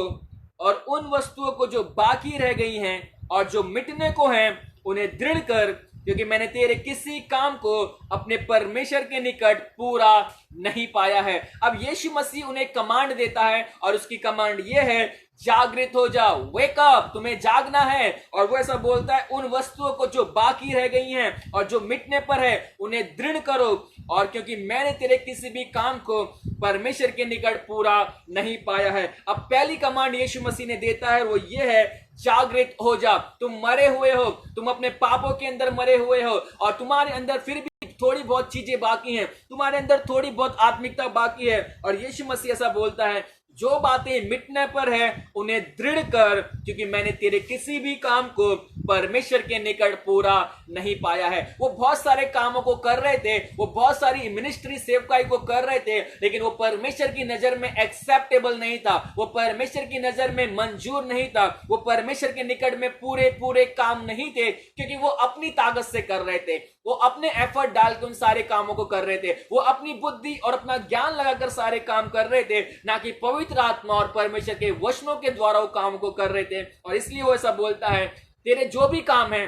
और उन वस्तुओं को जो बाकी रह गई हैं और जो मिटने को हैं उन्हें दृढ़ कर, क्योंकि मैंने तेरे किसी काम को अपने परमेश्वर के निकट पूरा नहीं पाया है। अब यीशु मसीह उन्हें कमांड देता है और उसकी कमांड यह है, जागृत हो जाओ, वेक अप, तुम्हें जागना है। और वो ऐसा बोलता है उन वस्तुओं को जो बाकी रह गई हैं और जो मिटने पर है उन्हें दृढ़ करो, और क्योंकि मैंने तेरे किसी भी काम को परमेश्वर के निकट पूरा नहीं पाया है। अब पहली कमांड यीशु मसीह ने देता है वो ये है, जागृत हो जा। तुम मरे हुए हो, तुम अपने पापों के अंदर मरे हुए हो और तुम्हारे अंदर फिर भी थोड़ी बहुत चीजें बाकी हैं, तुम्हारे अंदर थोड़ी बहुत आत्मिकता बाकी है। और यीशु मसीह ऐसा बोलता है, जो बातें मिटने पर है उन्हें दृढ़ कर, क्योंकि मैंने तेरे किसी भी काम को परमेश्वर के निकट पूरा नहीं पाया है। वो बहुत सारे कामों को कर रहे थे, वो बहुत सारी मिनिस्ट्री सेवकाई को कर रहे थे, लेकिन वो परमेश्वर की नजर में एक्सेप्टेबल नहीं था, वो परमेश्वर की नजर में मंजूर नहीं था, वो परमेश्वर के निकट में पूरे पूरे काम नहीं थे, क्योंकि वो अपनी ताकत से कर रहे थे, वो अपने एफर्ट डाल के उन सारे कामों को कर रहे थे, वो अपनी बुद्धि और अपना ज्ञान लगाकर सारे काम कर रहे थे, ना कि पवित्र आत्मा और परमेश्वर के वचनों के द्वारा वो काम को कर रहे थे। और इसलिए वो ऐसा बोलता है, तेरे जो भी काम है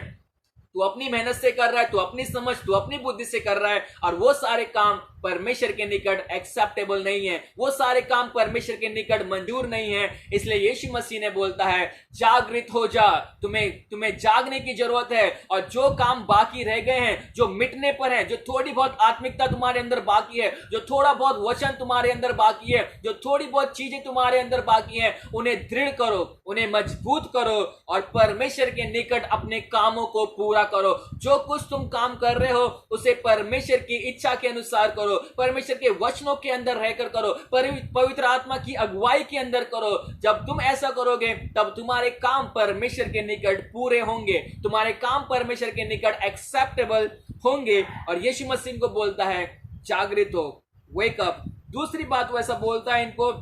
तू अपनी मेहनत से कर रहा है, तू अपनी समझ, तू अपनी बुद्धि से कर रहा है, और वो सारे काम परमेश्वर के निकट एक्सेप्टेबल नहीं है, वो सारे काम परमेश्वर के निकट मंजूर नहीं है। इसलिए यीशु मसीह ने बोलता है, जागृत हो जा, तुम्हें जागने की जरूरत है, और जो काम बाकी रह गए हैं, जो मिटने पर है, जो थोड़ी बहुत आत्मिकता तुम्हारे अंदर बाकी है, जो थोड़ा बहुत वचन तुम्हारे अंदर बाकी है, जो थोड़ी बहुत चीजें तुम्हारे अंदर बाकी है, उन्हें दृढ़ करो, उन्हें मजबूत करो, और परमेश्वर के निकट अपने कामों को पूरा करो। जो कुछ तुम काम कर रहे हो उसे परमेश्वर की इच्छा के अनुसार करो, परमेश्वर के वचनों के अंदर रहकर करो, पवित्र आत्मा की अगुवाई के अंदर करो। जब तुम ऐसा करोगे तब तुम्हारे काम परमेश्वर के निकट पूरे होंगे, तुम्हारे काम परमेश्वर के निकट एक्सेप्टेबल होंगे। और यीशु मसीह को बोलता है, जागृत हो, वेक अप। दूसरी बात वो ऐसा बोलता है इनको,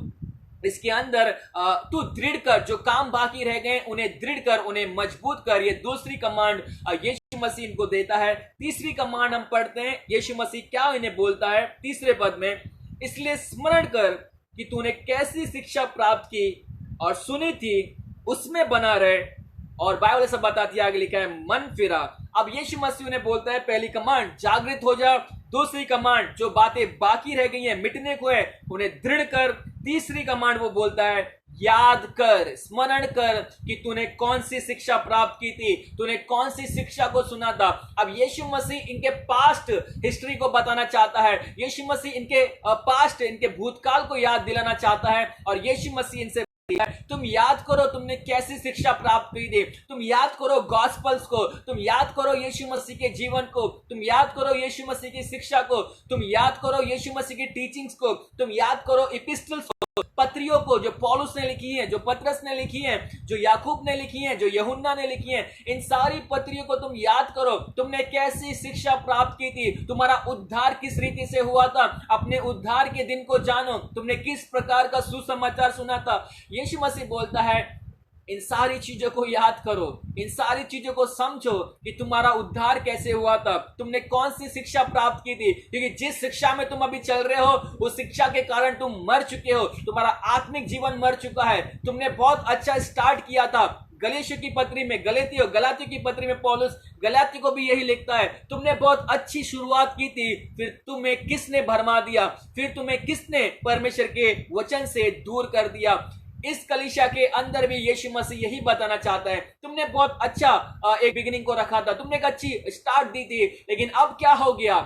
इसके अंदर तू दृढ़ कर, जो काम बाकी रह गए उन्हें दृढ़ कर, उन्हें मजबूत कर। ये दूसरी कमांड यीशु मसीह इनको देता है। तीसरी कमांड हम पढ़ते हैं, यीशु मसीह क्या इन्हें बोलता है तीसरे पद में, इसलिए स्मरण कर कि तूने कैसी शिक्षा प्राप्त की और सुनी थी, उसमें बना रहे। और बाइबल ऐसा बताती है, आगे लिखा है, मन फिरा। अब यीशु मसीह ने बोलता है, पहली कमांड जागृत हो जा, दूसरी कमांड जो बातें बाकी रह गई हैं, मिटने को है, उन्हें दृढ़ कर। तीसरी कमांड वो बोलता है, याद कर, स्मरण कर कि तूने कौन सी शिक्षा प्राप्त की थी, तूने कौन सी शिक्षा को सुना था। अब यीशु मसीह इनके पास्ट हिस्ट्री को बताना चाहता है, यीशु मसीह इनके पास्ट, इनके भूतकाल को याद दिलाना चाहता है। और यीशु मसीह इनसे, तुम याद करो तुमने कैसी शिक्षा प्राप्त की थी, तुम याद करो गॉस्पल्स को, तुम याद करो यीशु मसीह के जीवन को, तुम याद करो यीशु मसीह की शिक्षा को, तुम याद करो यीशु मसीह की टीचिंग्स को, तुम याद करो इपिस्टल्स को, पत्रियों को जो पौलुस ने लिखी है, जो पतरस ने लिखी है, जो याकूब ने लिखी है, जो यूहन्ना ने लिखी है, इन सारी पत्रियों को तुम याद करो। तुमने कैसी शिक्षा प्राप्त की थी, तुम्हारा उद्धार किस रीति से हुआ था, अपने उद्धार के दिन को जानो, तुमने किस प्रकार का सुसमाचार सुना था। यीशु मसीह बोलता है, इन सारी चीजों को याद करो, इन सारी चीजों को समझो कि तुम्हारा उद्धार कैसे हुआ था, तुमने कौन सी शिक्षा प्राप्त की थी। क्योंकि जिस शिक्षा में तुम अभी चल रहे हो, उस शिक्षा के कारण तुम मर चुके हो, तुम्हारा आत्मिक जीवन मर चुका है। तुमने बहुत अच्छा स्टार्ट किया था, गलातियों की पत्री में, गलातियों की पत्री में पौलुस गलातियों को भी यही लिखता है, तुमने बहुत अच्छी शुरुआत की थी, फिर तुम्हें किसने भरमा दिया, फिर तुम्हें किसने परमेश्वर के वचन से दूर कर दिया। इस कलीसिया के अंदर भी यीशु मसीह यही बताना चाहता है, तुमने बहुत अच्छा एक बिगिनिंग को रखा था, तुमने एक अच्छी स्टार्ट दी थी, लेकिन अब क्या हो गया।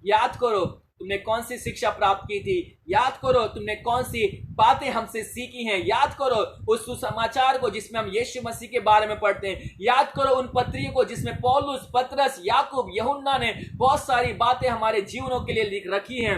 याद करो तुमने कौन सी शिक्षा प्राप्त की थी, याद करो तुमने कौन सी बातें हमसे सीखी हैं, याद करो उस सुसमाचार को जिसमें हम यीशु मसीह के बारे में पढ़ते हैं, याद करो उन पत्रियों को जिसमें पौलुस, पतरस, याकूब, यूहन्ना ने बहुत सारी बातें हमारे जीवनों के लिए लिख रखी हैं।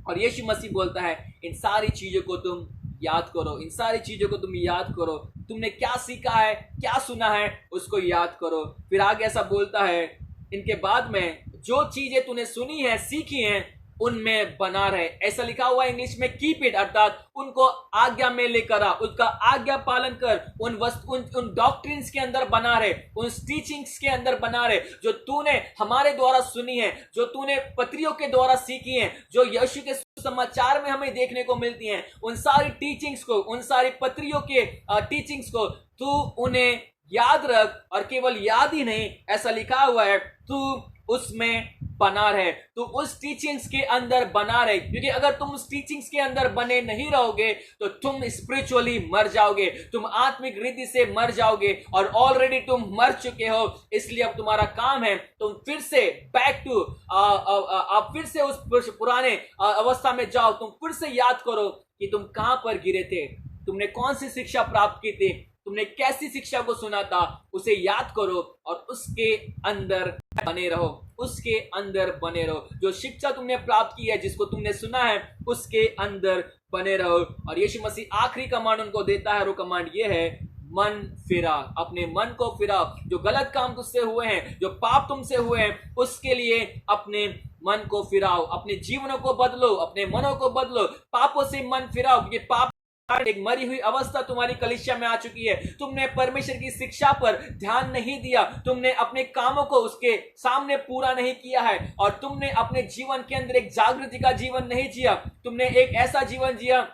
और यीशु मसीह बोलता है, इन सारी चीजों को तुम याद करो, इन सारी चीजों को तुम याद करो, तुमने क्या सीखा है, क्या सुना है, उसको याद करो। फिर आगे ऐसा बोलता है इनके बाद में, जो चीजें तूने सुनी है, सीखी हैं, उनमें बना रहे। ऐसा लिखा हुआ है इंग्लिश में, कीप इट, अर्थात उनको आज्ञा में लेकर आ, उसका आज्ञा पालन कर, उन डॉक्ट्रिन्स के अंदर बना रहे, उन टीचिंग्स के अंदर बना रहे, जो तूने हमारे द्वारा सुनी है, जो तूने पत्रियों के द्वारा सीखी है, जो यीशु के समाचार में हमें देखने को मिलती हैं, उन सारी टीचिंग्स को, उन सारी पत्रियों के टीचिंग्स को तू उन्हें याद रख। और केवल याद ही नहीं, ऐसा लिखा हुआ है, तू उसमें बना रहे, तो उस टीचिंग्स के अंदर बना रहे। क्योंकि अगर तुम उस टीचिंग्स के अंदर बने नहीं रहोगे तो तुम स्पिरिचुअली मर जाओगे, तुम आत्मिक रीति से मर जाओगे, और ऑलरेडी तुम मर चुके हो। इसलिए अब तुम्हारा काम है, तुम फिर से बैक टू आप फिर से उस पुराने अवस्था में जाओ, तुम फिर से याद करो कि तुम कहां पर गिरे थे, तुमने कौन सी शिक्षा प्राप्त की थी, तुमने कैसी शिक्षा को सुना था, उसे याद करो और उसके अंदर बने रहो, उसके अंदर बने रहो। जो शिक्षा तुमने प्राप्त की है, जिसको तुमने सुना है, उसके अंदर बने रहो। और यीशु मसीह आखिरी कमांड उनको देता है, और वो कमांड ये है, मन फिरा, अपने मन को फिराओ। जो गलत काम तुझसे हुए हैं, जो पाप तुमसे हुए हैं, उसके लिए अपने मन को फिराओ, अपने जीवनों को बदलो, अपने मनों को बदलो, पापों से मन फिराओ। क्योंकि पाप एक मरी हुई अवस्था तुम्हारी कलीसिया में आ चुकी है। तुमने परमेश्वर की शिक्षा पर ध्यान नहीं दिया, तुमने अपने कामों को उसके सामने पूरा नहीं किया है, और तुमने अपने जीवन के अंदर एक जागृति का जीवन नहीं जिया। तुमने एक ऐसा जीवन जिया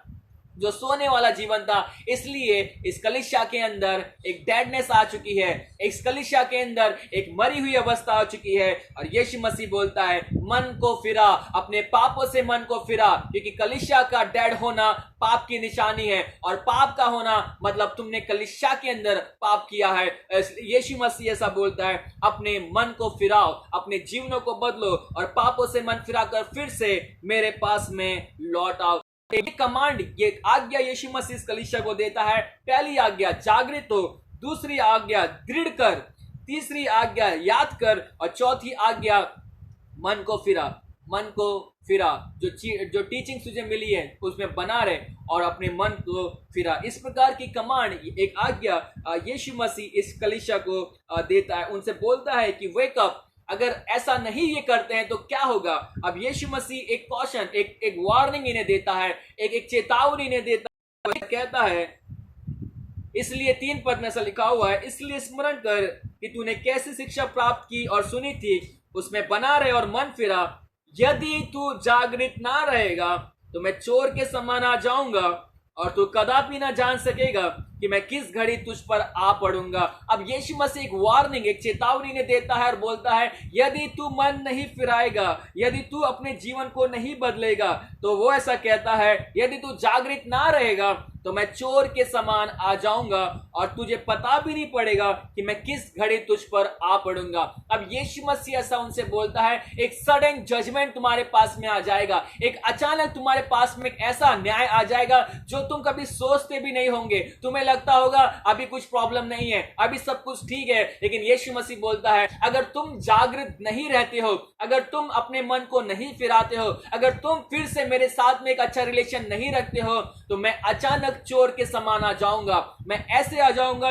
जो सोने वाला जीवन था। इसलिए इस कलीसिया के अंदर एक डेडनेस आ चुकी है, इस कलीसिया के अंदर एक मरी हुई अवस्था आ चुकी है। और यीशु मसीह बोलता है मन को फिरा, अपने पापों से मन को फिरा। क्योंकि कलीसिया का डेड होना पाप की निशानी है, और पाप का होना मतलब तुमने कलीसिया के अंदर पाप किया है। यीशु मसीह ऐसा बोलता है, अपने मन को फिराओ, अपने जीवनों को बदलो, और पापों से मन फिराकर फिर से मेरे पास में लौट आओ। ये कमांड, ये आज्ञा यीशु मसीह इस कलीसिया को देता है। पहली आज्ञा जागृत हो, दूसरी आज्ञा दृढ़ कर, तीसरी आज्ञा याद कर, और चौथी आज्ञा मन को फिरा। मन को फिरा, जो टीचिंग तुझे मिली है उसमें बना रहे और अपने मन को फिरा। इस प्रकार की कमांड, एक आज्ञा यीशु मसीह इस कलीसिया को देता है। उनसे बोलता है कि वेक अप। अगर ऐसा नहीं ये करते हैं तो क्या होगा? अब यीशु मसीह एक कॉशन, एक वार्निंग इन्हें देता है, एक चेतावनी इन्हें देता है। कहता है, इसलिए 3 पद में ऐसा लिखा हुआ है, इसलिए स्मरण कर कि तूने कैसी शिक्षा प्राप्त की और सुनी थी, उसमें बना रहे और मन फिरा। यदि तू जागृत ना रहेगा तो मैं चोर के समान आ जाऊंगा, और तू कदापि ना जान सकेगा कि मैं किस घड़ी तुझ पर आ पड़ूंगा। अब यीशु मसीह एक वार्निंग, एक चेतावनी ने देता है और बोलता है, यदि तू मन नहीं फिराएगा, यदि तू अपने जीवन को नहीं बदलेगा, तो वो ऐसा कहता है, यदि तू जागृत ना रहेगा तो मैं चोर के समान आ जाऊंगा, और तुझे पता भी नहीं पड़ेगा कि मैं किस घड़ी तुझ पर आ पड़ूंगा। अब यीशु मसीह ऐसा उनसे बोलता है, एक सडन जजमेंट तुम्हारे पास में आ जाएगा, एक अचानक तुम्हारे पास में एक ऐसा न्याय आ जाएगा जो तुम कभी सोचते भी नहीं होंगे। तुम्हें लगता होगा अभी कुछ प्रॉब्लम नहीं है, अभी सब कुछ ठीक है, लेकिन यीशु मसीह बोलता है, अगर तुम जागृत नहीं रहते हो, अगर तुम अपने मन को नहीं फिराते हो, अगर तुम फिर से मेरे साथ में एक अच्छा रिलेशन नहीं रखते हो, तो मैं अचानक चोर के समान आ जाऊंगा। मैं ऐसे आ जाऊंगा,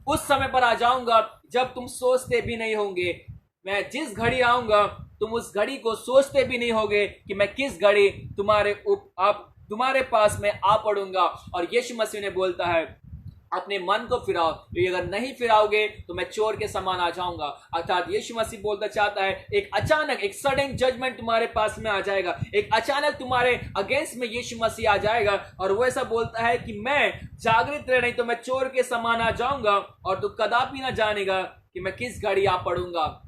उस समय पर आ जाऊंगा जब तुम सोचते भी नहीं होंगे। मैं जिस घड़ी आऊंगा तुम उस घड़ी को सोचते भी नहीं होगे कि मैं किस घड़ी तुम्हारे पास में आ पड़ूंगा। और यीशु मसीह ने बोलता है, अपने मन को फिराओ, तो अगर नहीं फिराओगे तो मैं चोर के समान आ जाऊंगा। अर्थात यीशु मसीह बोलता चाहता है, एक अचानक, एक सडन जजमेंट तुम्हारे पास में आ जाएगा, एक अचानक तुम्हारे अगेंस्ट में यीशु मसीह आ जाएगा। और वो ऐसा बोलता है कि मैं जागृत रह नहीं तो मैं चोर के समान आ जाऊंगा, और तू कदापि ना जानेगा कि मैं किस घड़ी आ पड़ूंगा।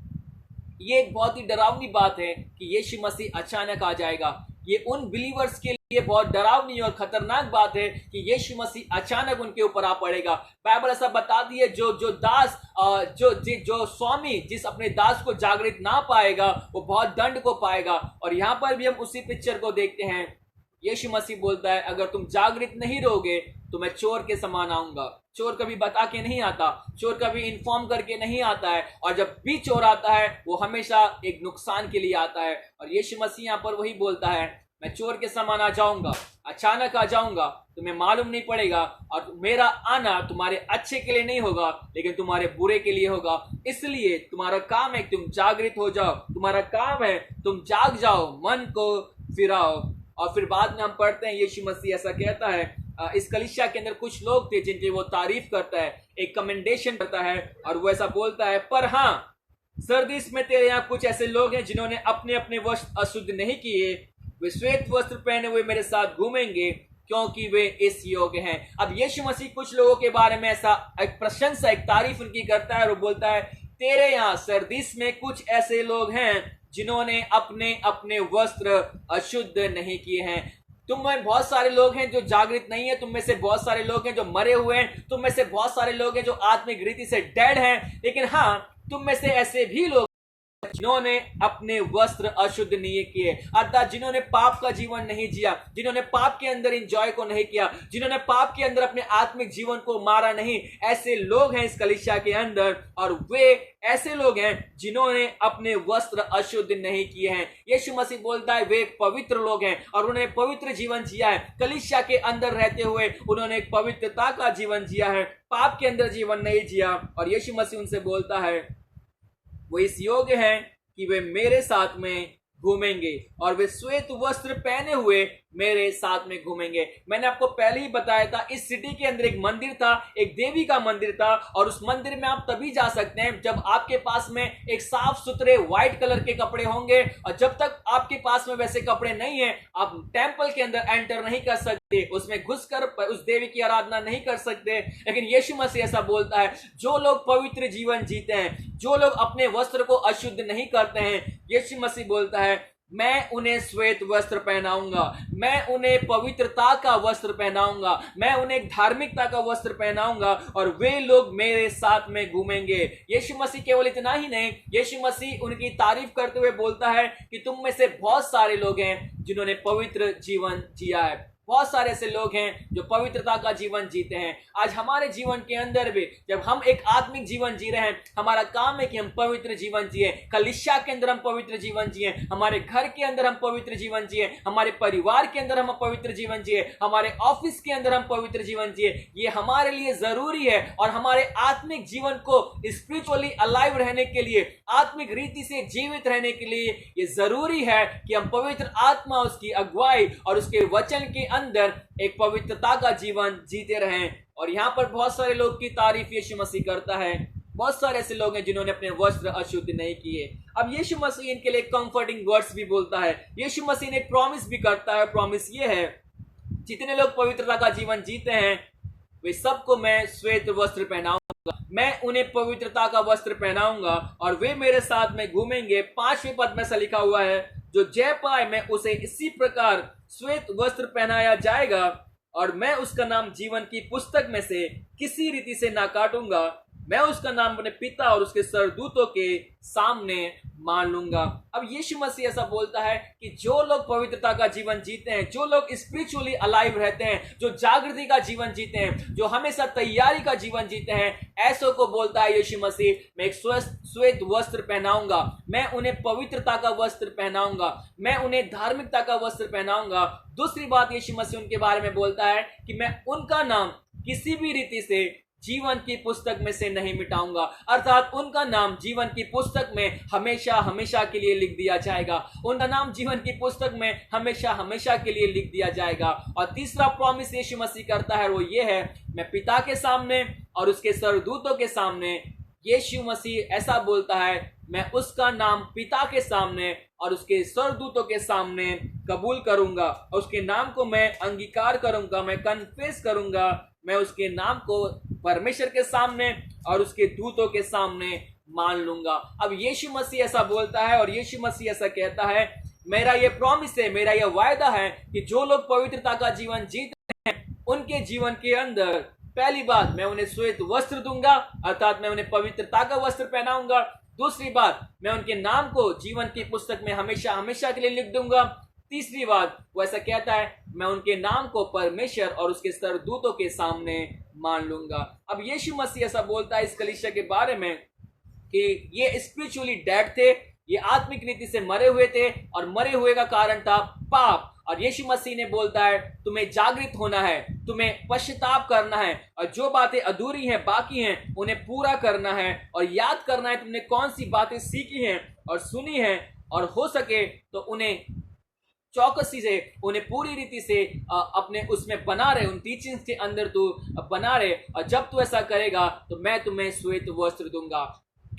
ये एक बहुत ही डरावनी बात है कि यीशु मसीह अचानक आ जाएगा। ये उन बिलीवर्स के लिए बहुत डरावनी और खतरनाक बात है कि यीशु मसीह अचानक उनके ऊपर आ पड़ेगा। बाइबल ऐसा बताती है, जो दास, जो स्वामी जिस अपने दास को जागृत ना पाएगा वो बहुत दंड को पाएगा। और यहाँ पर भी हम उसी पिक्चर को देखते हैं। यीशु मसीह बोलता है, अगर तुम जागृत नहीं रहोगे तो मैं चोर के समान आऊंगा। चोर कभी बता के नहीं आता, चोर कभी इन्फॉर्म करके नहीं आता है, और जब भी चोर आता है वो हमेशा एक नुकसान के लिए आता है। और यीशु मसीह यहाँ पर वही बोलता है, मैं चोर के समान आ जाऊंगा, अचानक आ जाऊंगा, तुम्हें मालूम नहीं पड़ेगा, और मेरा आना तुम्हारे अच्छे के लिए नहीं होगा लेकिन तुम्हारे बुरे के लिए होगा। इसलिए तुम्हारा काम है तुम जागृत हो जाओ, तुम्हारा काम है तुम जाग जाओ, मन को फिराओ। और फिर बाद में हम पढ़ते हैं, यीशु मसीह ऐसा कहता है, इस कलीसिया के अंदर कुछ लोग थे जिनकी वो तारीफ करता है, एक कमेंडेशन करता है, और वो ऐसा बोलता है, पर हाँ सरदीस में तेरे यहाँ कुछ ऐसे लोग हैं जिन्होंने अपने अपने वस्त्र अशुद्ध नहीं किए, वे श्वेत वस्त्र पहने हुए मेरे साथ घूमेंगे क्योंकि वे इस योग्य हैं। अब यीशु मसीह कुछ लोगों के बारे में ऐसा एक प्रशंसा, एक तारीफ उनकी करता है, और वो बोलता है, तेरे यहाँ सरदीस में कुछ ऐसे लोग हैं जिन्होंने अपने अपने वस्त्र अशुद्ध नहीं किए हैं। तुम में बहुत सारे लोग हैं जो जागृत नहीं है, तुम में से बहुत सारे लोग हैं जो मरे हुए हैं, तुम में से बहुत सारे लोग हैं जो आत्मिक रीति से डेड हैं, लेकिन हाँ तुम में से ऐसे भी लोग जिन्होंने अपने वस्त्र अशुद्ध नहीं किए, अर्थात जिन्होंने पाप का जीवन नहीं जिया, जिन्होंने पाप के अंदर एंजॉय को नहीं किया, जिन्होंने पाप के अंदर अपने आत्मिक जीवन को मारा नहीं, ऐसे लोग हैं इस कलीसिया के अंदर, और वे ऐसे लोग हैं जिन्होंने अपने वस्त्र अशुद्ध नहीं किए हैं। यीशु मसीह बोलता है वे एक पवित्र लोग हैं और उन्होंने पवित्र जीवन जिया है। कलीसिया के अंदर रहते हुए उन्होंने एक पवित्रता का जीवन जिया है, पाप के अंदर जीवन नहीं जिया। और यीशु मसीह उनसे बोलता है वो इस योग्य हैं कि वे मेरे साथ में घूमेंगे और वे श्वेत वस्त्र पहने हुए मेरे साथ में घूमेंगे। मैंने आपको पहले ही बताया था, इस सिटी के अंदर एक मंदिर था, एक देवी का मंदिर था, और उस मंदिर में आप तभी जा सकते हैं जब आपके पास में एक साफ सुथरे व्हाइट कलर के कपड़े होंगे, और जब तक आपके पास में वैसे कपड़े नहीं है आप टेंपल के अंदर एंटर नहीं कर सकते, उसमें घुसकर उस देवी की आराधना नहीं कर सकते। लेकिन यीशु मसीह ऐसा बोलता है जो लोग पवित्र जीवन जीते हैं, जो लोग अपने वस्त्र को अशुद्ध नहीं करते हैं, यीशु मसीह बोलता है मैं उन्हें श्वेत वस्त्र पहनाऊंगा, मैं उन्हें पवित्रता का वस्त्र पहनाऊंगा, मैं उन्हें धार्मिकता का वस्त्र पहनाऊंगा और वे लोग मेरे साथ में घूमेंगे। यीशु मसीह केवल इतना ही नहीं, यीशु मसीह उनकी तारीफ करते हुए बोलता है कि तुम में से बहुत सारे लोग हैं जिन्होंने पवित्र जीवन जिया है। बहुत सारे ऐसे लोग हैं जो पवित्रता का जीवन जीते हैं। आज हमारे जीवन के अंदर भी जब हम एक आत्मिक जीवन जी रहे हैं, हमारा काम है कि हम पवित्र जीवन जिए। कलीसिया के अंदर हम पवित्र जीवन जिए, हमारे घर के अंदर हम पवित्र जीवन जिए, हमारे परिवार के अंदर हम पवित्र जीवन जिए, हमारे ऑफिस के अंदर हम पवित्र जीवन जिए। ये हमारे लिए जरूरी है और हमारे आत्मिक जीवन को स्पिरिचुअली अलाइव रहने के लिए, आत्मिक रीति से जीवित रहने के लिए ये जरूरी है कि हम पवित्र आत्मा, उसकी अगुवाई और उसके वचन के अंदर एक पवित्रता का जीवन जीते रहें। और यहां पर बहुत सारे लोग की तारीफ यीशु मसीह करता है। बहुत सारे ऐसे लोग हैं जिन्होंने अपने वस्त्र अशुद्ध नहीं किए। अब यीशु मसीह इनके लिए कंफर्टिंग वर्ड्स भी बोलता है। यीशु मसीह ने एक प्रॉमिस भी करता है। प्रॉमिस ये है जितने लोग पवित्रता का जीवन जीते हैं वे सबको मैं श्वेत वस्त्र पहनाऊंगा, मैं उन्हें पवित्रता का वस्त्र पहनाऊंगा और वे मेरे साथ में घूमेंगे। 5वें पद में ऐसा लिखा हुआ है जो जय पाए मैं उसे इसी प्रकार श्वेत वस्त्र पहनाया जाएगा और मैं उसका नाम जीवन की पुस्तक में से किसी रीति से ना काटूंगा। मैं उसका नाम अपने पिता और उसके सरदूतों के सामने मान लूंगा। अब यीशु मसीह ऐसा बोलता है कि जो लोग पवित्रता का जीवन जीते हैं, जो लोग स्पिरिचुअली अलाइव रहते हैं, जो जागृति का जीवन जीते हैं, जो हमेशा तैयारी का जीवन जीते हैं, ऐसों को बोलता है यीशु मसीह मैं एक श्वेत वस्त्र पहनाऊंगा, मैं उन्हें पवित्रता का वस्त्र पहनाऊंगा, मैं उन्हें धार्मिकता का वस्त्र पहनाऊंगा। दूसरी बात यीशु मसीह उनके बारे में बोलता है कि मैं उनका नाम किसी भी रीति से जीवन की पुस्तक में से नहीं मिटाऊंगा, अर्थात उनका नाम जीवन की पुस्तक में हमेशा हमेशा के लिए लिख दिया जाएगा। उनका नाम जीवन की पुस्तक में हमेशा हमेशा के लिए लिख दिया जाएगा। और तीसरा प्रॉमिस यीशु मसीह करता है वो ये है मैं पिता के सामने और उसके सरदूतों के सामने, यीशु मसीह ऐसा बोलता है मैं उसका नाम पिता के सामने और उसके सरदूतों के सामने कबूल करूंगा, उसके नाम को मैं अंगीकार करूंगा, मैं कन्फेस करूंगा, मैं उसके नाम को परमेश्वर के सामने और उसके दूतों के सामने मान लूंगा। अब यीशु मसीह ऐसा बोलता है और यीशु मसीह ऐसा कहता है मेरा ये प्रॉमिस है, मेरा ये वायदा है कि जो लोग पवित्रता का जीवन जीते हैं उनके जीवन के अंदर पहली बात मैं उन्हें श्वेत वस्त्र दूंगा, अर्थात मैं उन्हें पवित्रता का वस्त्र पहनाऊंगा। दूसरी बात मैं उनके नाम को जीवन की पुस्तक में हमेशा हमेशा के लिए लिख दूंगा। तीसरी बात वो ऐसा कहता है मैं उनके नाम को परमेश्वर और उसके सरदूतों के सामने मान लूंगा। अब यीशु मसीह ऐसा बोलता है इस कलीसिया के बारे में कि ये स्पिरिचुअली डेड थे, ये आत्मिक रीति से मरे हुए थे और मरे हुए का कारण था पाप। और यीशु मसीह ने बोलता है तुम्हें जागृत होना है, तुम्हें पश्चाताप करना है और जो बातें अधूरी हैं बाकी हैं उन्हें पूरा करना है और याद करना है तुमने कौन सी बातें सीखी हैं और सुनी हैं, और हो सके तो उन्हें चौकसी से उन्हें पूरी रीति से अपने उसमें बना रहे, उन टीचिंग्स के अंदर तू बना रहे। और जब तू ऐसा करेगा तो मैं तुम्हें श्वेत वस्त्र दूंगा।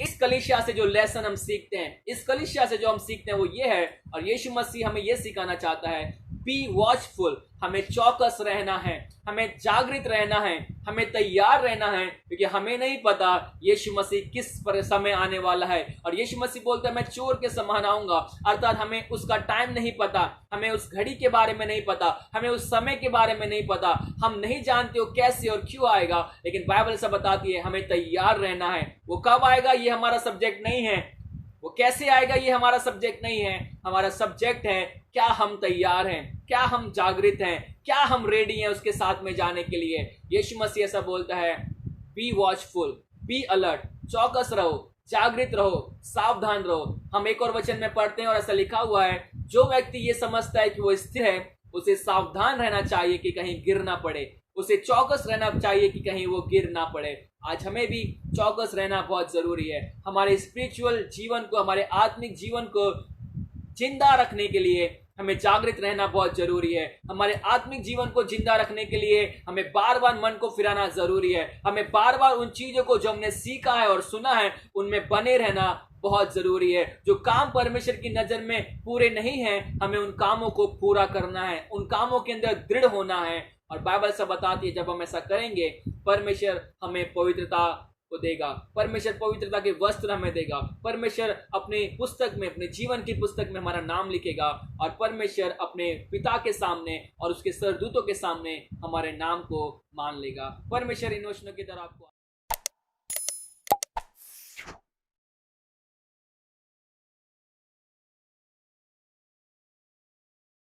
इस कलीसिया से जो लेसन हम सीखते हैं, इस कलीसिया से जो हम सीखते हैं वो ये है, और यीशु मसीह हमें ये सिखाना चाहता है बी वॉचफुल, हमें चौकस रहना है, हमें जागृत रहना है, हमें तैयार रहना है, क्योंकि हमें नहीं पता यीशु मसीह किस पर समय आने वाला है। और यीशु मसीह बोलता है मैं चोर के समान आऊंगा, अर्थात हमें उसका टाइम नहीं पता, हमें उस घड़ी के बारे में नहीं पता, हमें उस समय के बारे में नहीं पता, हम नहीं जानते हो कैसे और क्यों आएगा, लेकिन बाइबल ऐसा बताती है हमें तैयार रहना है। वो कब आएगा ये हमारा सब्जेक्ट नहीं है, वो कैसे आएगा ये हमारा सब्जेक्ट नहीं है। हमारा सब्जेक्ट है क्या हम तैयार हैं, क्या हम जागृत हैं, क्या हम रेडी हैं उसके साथ में जाने के लिए। यीशु मसीह ऐसा बोलता है, बी वॉचफुल, बी अलर्ट, चौकस रहो, जागृत रहो, सावधान रहो। हम एक और वचन में पढ़ते हैं और ऐसा लिखा हुआ है, जो व्यक्ति ये समझता है कि वो स्थिर है, उसे सावधान रहना चाहिए कि कहीं गिर ना पड़े, उसे चौकस रहना चाहिए कि कहीं वो गिर ना पड़े। आज हमें भी चौकस रहना बहुत जरूरी है। हमारे स्पिरिचुअल जीवन को, हमारे आत्मिक जीवन को जिंदा रखने के लिए हमें जागृत रहना बहुत जरूरी है। हमारे आत्मिक जीवन को जिंदा रखने के लिए हमें बार बार मन को फिराना जरूरी है। हमें बार बार उन चीजों को जो हमने सीखा है और सुना है उनमें बने रहना बहुत जरूरी है। जो काम परमेश्वर की नजर में पूरे नहीं है, हमें उन कामों को पूरा करना है, उन कामों के अंदर दृढ़ होना है। और बाइबल से बताती है, जब हम ऐसा करेंगे परमेश्वर हमें पवित्रता को देगा, परमेश्वर पवित्रता के वस्त्र हमें देगा, परमेश्वर अपनी पुस्तक में, अपने जीवन की पुस्तक में हमारा नाम लिखेगा और परमेश्वर अपने पिता के सामने और उसके सरदूतों के सामने हमारे नाम को मान लेगा। परमेश्वर इन वचनों की तरह आपको